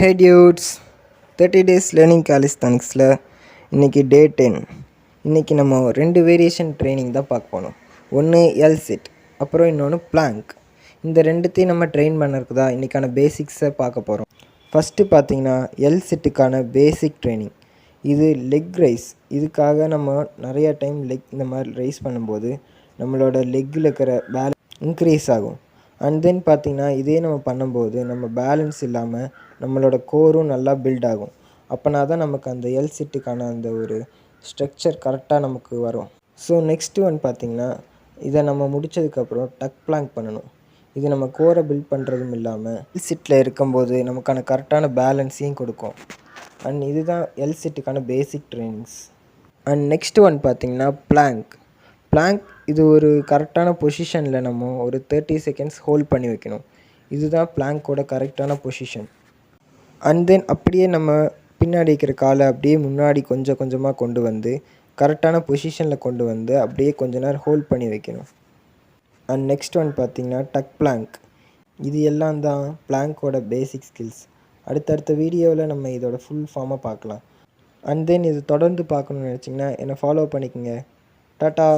Hey dudes, 30 days learning calisthenicsல இன்றைக்கி டே 10. இன்றைக்கி நம்ம 2 வேரியேஷன் ட்ரைனிங் தான் பார்க்க போனோம். ஒன்று எல் சிட், அப்புறம் இன்னொன்று பிளாங்க். இந்த ரெண்டுத்தையும் நம்ம ட்ரெயின் பண்ணுறதுக்கு தான் இன்றைக்கான பேசிக்ஸை பார்க்க போகிறோம். ஃபஸ்ட்டு பார்த்திங்கன்னா எல் சிட்டுக்கான பேசிக் ட்ரைனிங். இது லெக் ரைஸ். இதுக்காக நம்ம நிறையா டைம் லெக் இந்த மாதிரி ரைஸ் பண்ணும்போது நம்மளோட லெக்கில் இருக்கிற பேலன்ஸ் இன்க்ரீஸ் ஆகும். அண்ட் தென் பார்த்திங்கன்னா இதே நம்ம பண்ணும்போது நம்ம பேலன்ஸ் இல்லாமல் நம்மளோட கோரும் நல்லா பில்ட் ஆகும். அப்போனா தான் நமக்கு அந்த எல் சிட்டுக்கான அந்த ஒரு ஸ்ட்ரக்சர் கரெக்டாக நமக்கு வரும். ஸோ நெக்ஸ்ட்டு ஒன் பார்த்திங்கன்னா இதை நம்ம முடித்ததுக்கப்புறம் டக் பிளாங்க் பண்ணணும். இது நம்ம கோரை பில்ட் பண்ணுறதும் இல்லாமல் எல் சிட்டில் இருக்கும்போது நமக்கான கரெக்டான பேலன்ஸையும் கொடுக்கும். அண்ட் இதுதான் எல் சிட்டுக்கான basic trainings. And next one பார்த்திங்கன்னா பிளாங்க். இது ஒரு கரெக்டான பொசிஷனில் நம்ம ஒரு 30 செகண்ட்ஸ் ஹோல்ட் பண்ணி வைக்கணும். இதுதான் பிளாங்கோட கரெக்டான பொசிஷன். அண்ட் தென் அப்படியே நம்ம பின்னாடி இருக்கிற காலை அப்படியே முன்னாடி கொஞ்சம் கொஞ்சமாக கொண்டு வந்து கரெக்டான பொசிஷனில் கொண்டு வந்து அப்படியே கொஞ்ச நேரம் ஹோல்ட் பண்ணி வைக்கணும். அண்ட் நெக்ஸ்ட் ஒன் பார்த்திங்கன்னா டக் பிளாங்க். இது எல்லாம் தான் பிளாங்கோட பேசிக் ஸ்கில்ஸ். அடுத்தடுத்த வீடியோவில் நம்ம இதோட ஃபுல் ஃபார்மாக பார்க்கலாம். அண்ட் தென் இது தொடர்ந்து பார்க்கணுன்னு நினச்சிங்கன்னா என்னை ஃபாலோ பண்ணிக்கோங்க. டாட்டா.